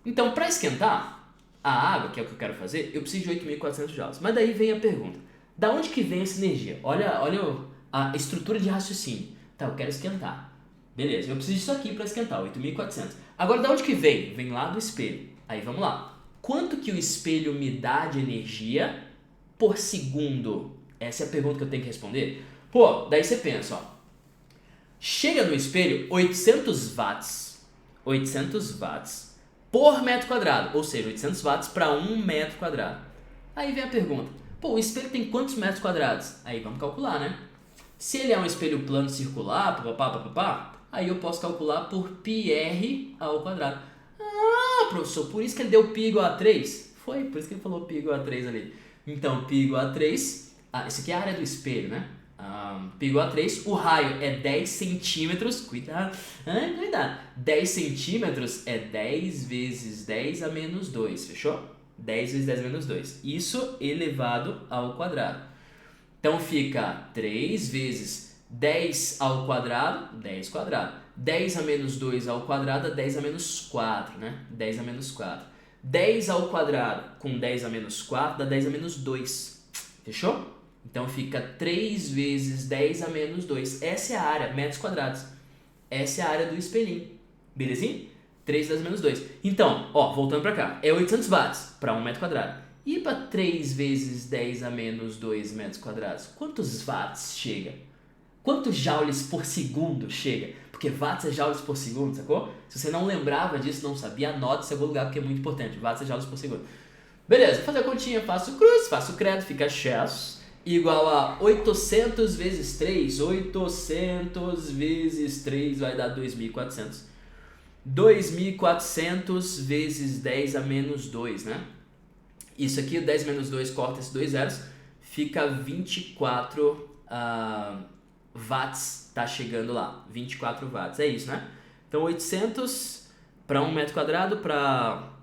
Então, para esquentar a água, que é o que eu quero fazer, eu preciso de 8.400 joules. Mas daí vem a pergunta, da onde que vem essa energia? Olha a estrutura de raciocínio. Tá, eu quero esquentar. Beleza, eu preciso disso aqui para esquentar, 8.400. Agora, da onde que vem? Vem lá do espelho. Aí, vamos lá. Quanto que o espelho me dá de energia por segundo? Essa é a pergunta que eu tenho que responder. Pô, daí você pensa, ó. Chega no espelho 800 watts por metro quadrado, ou seja, 800 watts para 1 metro quadrado. Aí vem a pergunta, pô, o espelho tem quantos metros quadrados? Aí vamos calcular, né? Se ele é um espelho plano circular, aí eu posso calcular por πr ao quadrado. Ah, professor, por isso que ele deu π igual a 3? Foi, por isso que ele falou π igual a 3 ali. Então, π igual a 3, esse aqui é a área do espelho, né? Π igual a 3, o raio é 10 centímetros, cuidado, 10 centímetros é 10 vezes 10 a menos 2, fechou? 10 vezes 10 a menos 2, isso elevado ao quadrado. Então fica 3 vezes 10 ao quadrado, 10 quadrado, 10 a menos 2 ao quadrado, 10 a menos 4, né? 10 a menos 4. 10 ao quadrado com 10 a menos 4 dá 10 a menos 2, fechou? Então fica 3 vezes 10 a menos 2. Essa é a área, metros quadrados. Essa é a área do espelhinho. Belezinha? 3 vezes menos 2. Então, ó, voltando pra cá. É 800 watts para 1 metro quadrado. E para 3 vezes 10 a menos 2 metros quadrados? Quantos watts chega? Quantos joules por segundo chega? Porque watts é joules por segundo, sacou? Se você não lembrava disso, não sabia, anote em algum lugar porque é muito importante. Watts é joules por segundo. Beleza, vou fazer a continha. Faço cruz, faço credo, fica chess. Igual a 800 vezes 3, 800 vezes 3 vai dar 2.400. 2.400 vezes 10 a menos 2, né? Isso aqui, 10 menos 2, corta esses dois zeros, fica 24 watts, tá chegando lá, 24 watts, é isso, né? Então 800 para 1 metro quadrado, para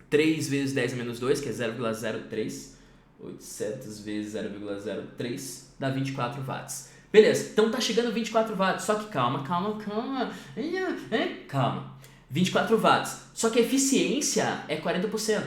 3 vezes 10 a menos 2, que é 0,03, 800 vezes 0,03 dá 24 watts. Beleza, então tá chegando 24 watts, só que calma. 24 watts, só que a eficiência é 40%.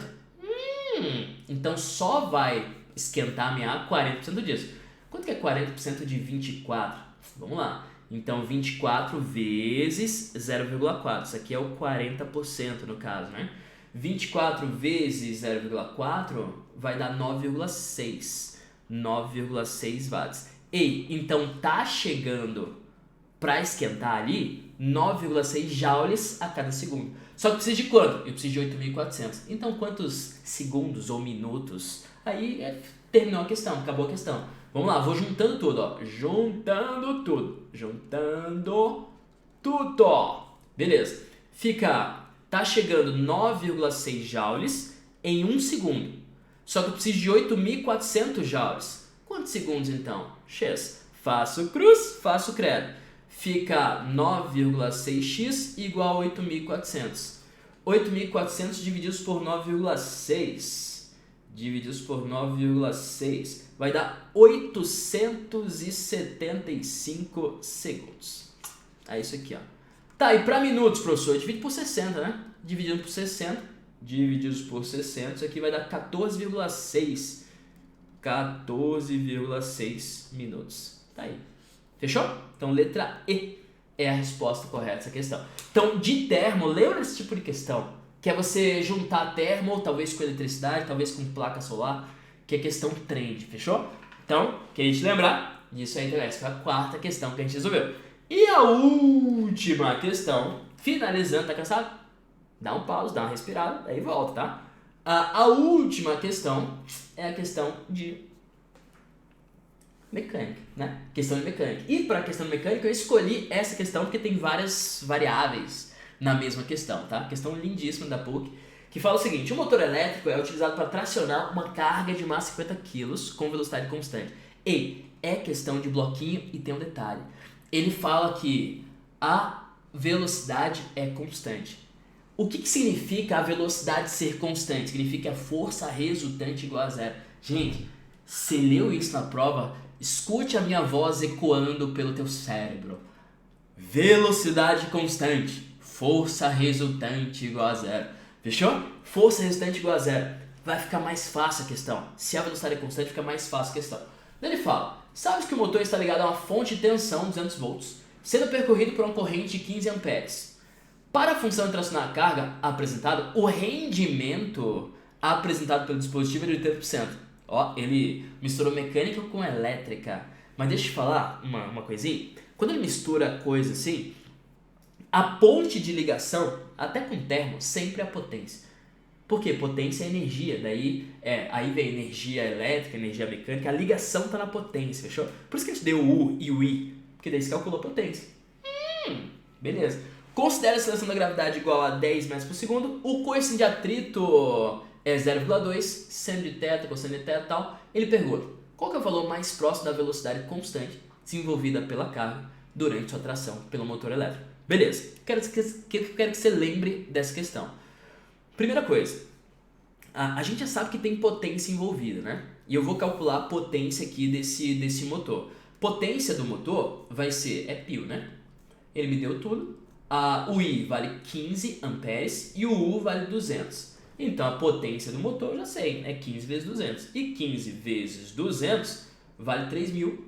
Então só vai esquentar a minha água 40% disso. Quanto que é 40% de 24? Vamos lá. Então 24 vezes 0,4, isso aqui é o 40% no caso, né? 24 vezes 0,4 vai dar 9,6 watts. Ei, então tá chegando para esquentar ali 9,6 joules a cada segundo. Só que precisa de quanto? Eu preciso de 8.400. Então quantos segundos ou minutos? Aí terminou a questão, acabou a questão. Vamos lá, vou juntando tudo, ó. Juntando tudo. Beleza. Tá chegando 9,6 joules em 1 segundo. Só que eu preciso de 8.400 joules. Quantos segundos então? X. Faço cruz, faço credo. Fica 9,6x igual a 8.400. 8.400 divididos por 9,6. Divididos por 9,6. Vai dar 875 segundos. É isso aqui, ó. Tá, e para minutos, professor? Divide por 60, né? Dividido por 60. Divididos por 60. Isso aqui vai dar 14,6. 14,6 minutos. Tá aí. Fechou? Então, letra E é a resposta correta dessa questão. Então, de termo, lembra desse tipo de questão? Que é você juntar termo, ou talvez com eletricidade, talvez com placa solar, que é questão trend, fechou? Então, queria te lembrar disso aí, então essa foi a quarta questão que a gente resolveu. E a última questão, finalizando, tá cansado? Dá um pause, dá uma respirada, aí volta, tá? A última questão é a questão de mecânica, né? Questão de mecânica. E para a questão de mecânica eu escolhi essa questão porque tem várias variáveis na mesma questão, tá? Questão lindíssima da PUC. que fala o seguinte: o motor elétrico é utilizado para tracionar uma carga de massa 50 kg com velocidade constante. E é questão de bloquinho e tem um detalhe. Ele fala que a velocidade é constante. O que significa a velocidade ser constante? Significa a força resultante igual a zero. Gente, se leu isso na prova, escute a minha voz ecoando pelo teu cérebro. Velocidade constante, força resultante igual a zero. Fechou? Força resultante igual a zero. Vai ficar mais fácil a questão. Se a velocidade é constante, fica mais fácil a questão. Daí ele fala: sabes que o motor está ligado a uma fonte de tensão 200 volts, sendo percorrido por uma corrente de 15 amperes. Para a função de tracionar a carga apresentada, o rendimento apresentado pelo dispositivo é de 80%. Ó, ele misturou mecânica com elétrica. Mas deixa eu te falar uma coisinha. Quando ele mistura coisa assim, a ponte de ligação, até com termo, sempre é a potência. Por quê? Potência é energia, aí vem energia elétrica, energia mecânica, a ligação está na potência, fechou? Por isso que a gente deu o U e o I, porque daí você calculou potência. Beleza. Considera a aceleração da gravidade igual a 10 metros por segundo, o coeficiente de atrito é 0,2, seno de θ, cosseno de θ e tal. Ele pergunta: qual que é o valor mais próximo da velocidade constante desenvolvida pela carga durante sua tração pelo motor elétrico? Beleza. Quero que você lembre dessa questão. Primeira coisa, a gente já sabe que tem potência envolvida, né? E eu vou calcular a potência aqui desse motor. Potência do motor vai ser, π, né? Ele me deu tudo. O I vale 15 amperes e o U vale 200. Então a potência do motor eu já sei, é 15 vezes 200. E 15 vezes 200 vale 3.000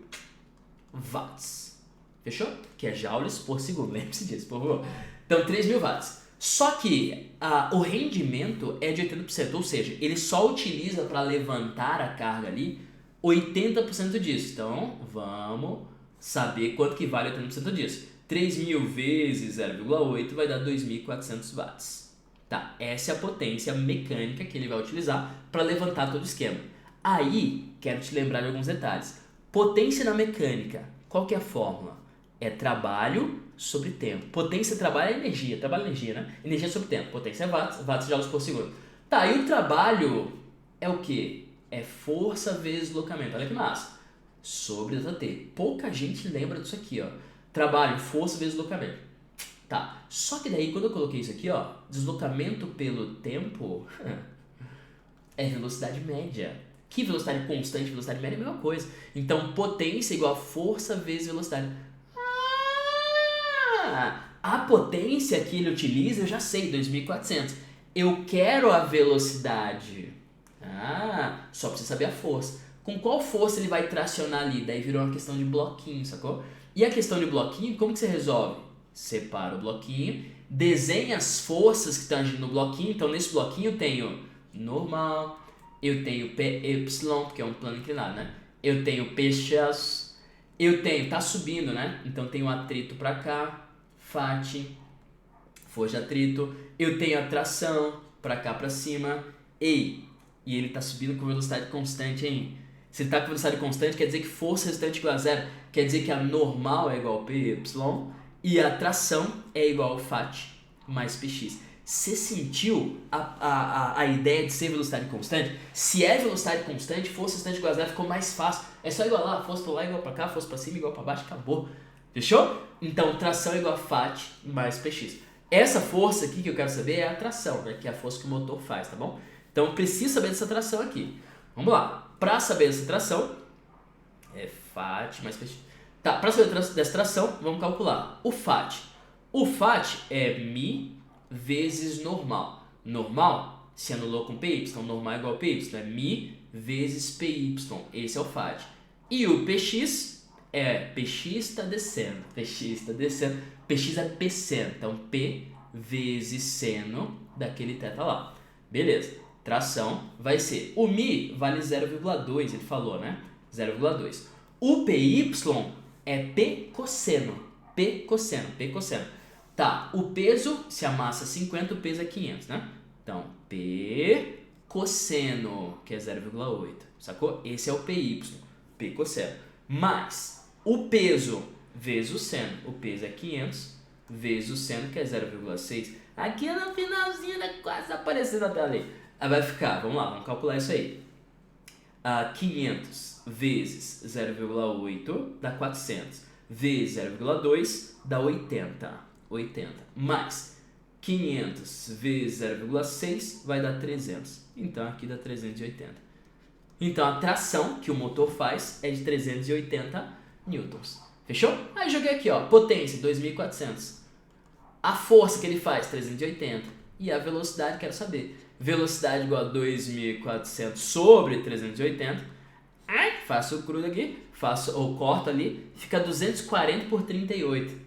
watts. Fechou? Que é joules por segundo, lembre-se disso, por favor. Então 3.000 watts. Só que o rendimento é de 80%, ou seja, ele só utiliza para levantar a carga ali 80% disso. Então vamos saber quanto que vale 80% disso. 3.000 vezes 0,8 vai dar 2.400 watts. Tá, essa é a potência mecânica que ele vai utilizar para levantar todo o esquema. Aí, quero te lembrar de alguns detalhes. Potência na mecânica, qual que é a fórmula? É trabalho sobre tempo. Potência, trabalho é energia. Trabalho é energia, né? Energia sobre tempo. Potência é watts, watts é joules por segundo. Tá, e o trabalho é o quê? É força vezes deslocamento. Olha que massa. Sobre ΔT. Pouca gente lembra disso aqui, ó. Trabalho, força vezes deslocamento. Tá, só que daí quando eu coloquei isso aqui, ó, deslocamento pelo tempo é velocidade média. Que velocidade constante e velocidade média é a mesma coisa. Então potência igual a força vezes velocidade. A potência que ele utiliza eu já sei, 2.400. Eu quero a velocidade. Só precisa saber a força. Com qual força ele vai tracionar ali? Daí virou uma questão de bloquinho, sacou? E a questão de bloquinho, como que você resolve? Separa o bloquinho, desenha as forças que estão agindo no bloquinho. Então nesse bloquinho eu tenho normal, eu tenho PY, porque é um plano inclinado, né? Eu tenho PX, eu tenho, tá subindo, né? Então tem um atrito para cá, FAT, força de atrito. Eu tenho a tração para cá para cima, e ele tá subindo com velocidade constante, hein? Se ele tá com velocidade constante, quer dizer que força resultante igual a zero. Quer dizer que a normal é igual a PY e a tração é igual ao FAT mais PX. Você sentiu a ideia de ser velocidade constante? Se é velocidade constante, força resultante igual a zero ficou mais fácil. É só igualar, força para lá igual para cá, força para cima igual para baixo, acabou. Fechou? Então tração é igual a FAT mais PX. Essa força aqui que eu quero saber é a tração, né? Que é a força que o motor faz, tá bom? Então eu preciso saber dessa tração aqui. Vamos lá. Para saber essa tração, é FAT mais PX. Tá, para saber dessa tração, vamos calcular. O FAT. O FAT é μ vezes normal. Normal se anulou com PY, normal é igual a PY. É μ vezes PY. Esse é o FAT. E o PX PX está descendo. PX está descendo. PX é P seno. Então P vezes seno daquele θ lá. Beleza. Tração vai ser, o μ vale 0,2, ele falou, né? 0,2. O PY é P cosseno. P cosseno. Tá, o peso, se a massa é 50, o peso é 500, né? Então, P cosseno, que é 0,8, sacou? Esse é o PY, P cosseno. Mais o peso vezes o seno. O peso é 500 vezes o seno, que é 0,6. Aqui no finalzinho, né, quase aparecendo na tela ali. Aí vai ficar, vamos lá, vamos calcular isso aí. 500 vezes 0,8 dá 400. Vezes 0,2 dá 80. Mais 500 vezes 0,6 vai dar 300. Então aqui dá 380. Então a tração que o motor faz é de 380 newtons. Fechou? Aí joguei aqui, ó, potência 2.400. A força que ele faz 380. E a velocidade, quero saber. Velocidade igual a 2.400 sobre 380. Ai, faço o crudo aqui, ou corto ali, fica 240 por 38.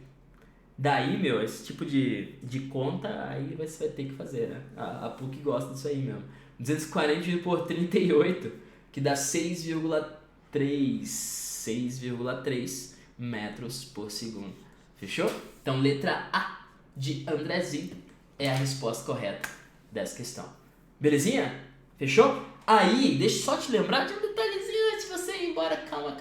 Daí, meu, esse tipo de conta aí você vai ter que fazer, né? A PUC gosta disso aí mesmo. 240 por 38, que dá 6,3 metros por segundo. Fechou? Então, letra A de Andrezinho é a resposta correta dessa questão. Belezinha? Fechou? Aí, deixa eu só te lembrar de um detalhezinho antes de você ir embora. Calma.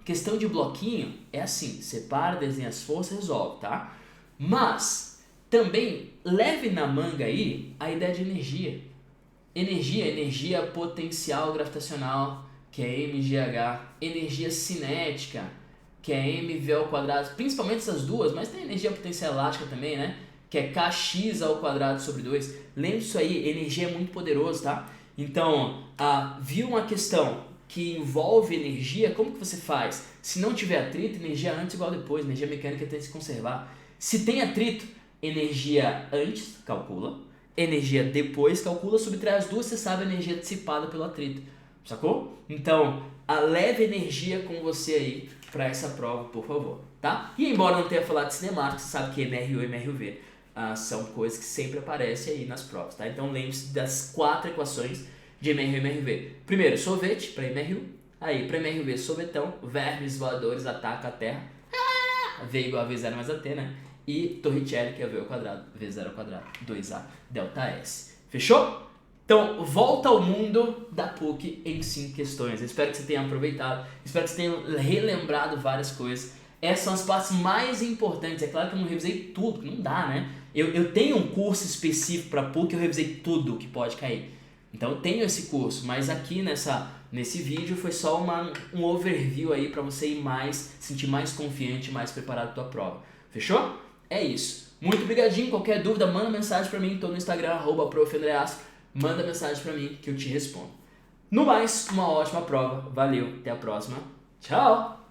Questão de bloquinho é assim, separa, desenha as forças, resolve, tá? Mas, também, leve na manga aí a ideia de energia. Energia potencial gravitacional, que é mgh. Energia cinética, que é mv ao quadrado. Principalmente essas duas, mas tem energia potencial elástica também, né? Que é kx ao quadrado sobre 2. Lembre isso aí, energia é muito poderoso, tá? Então, viu uma questão que envolve energia, como que você faz? Se não tiver atrito, energia antes igual depois, energia mecânica tem que se conservar. Se tem atrito, energia antes, calcula. Energia depois, calcula. Subtrai as duas, você sabe a energia dissipada pelo atrito. Sacou? Então, leve energia com você aí para essa prova, por favor, tá? E embora não tenha falado de cinemática, você sabe que MRU e MRV são coisas que sempre aparecem aí nas provas, tá? Então lembre-se das 4 equações de MRU e MRV. Primeiro, sorvete para MRU. Aí, para MRV, sorvetão, vermes voadores atacam a Terra. V igual a V0 mais AT, né? E Torricelli, que é V ao quadrado, V0 ao quadrado, 2A, delta S. Fechou? Então, volta ao mundo da PUC em 5 questões. Eu espero que você tenha aproveitado, espero que você tenha relembrado várias coisas. Essas são as partes mais importantes. É claro que eu não revisei tudo, que não dá, né? Eu tenho um curso específico para PUC, eu revisei tudo que pode cair. Então eu tenho esse curso, mas aqui nesse vídeo foi só um overview aí para você ir sentir mais confiante, mais preparado para a tua prova. Fechou? É isso. Muito obrigadinho. Qualquer dúvida, manda mensagem para mim. Estou no Instagram, @profandreasco. Manda mensagem para mim que eu te respondo. No mais, uma ótima prova. Valeu, até a próxima. Tchau!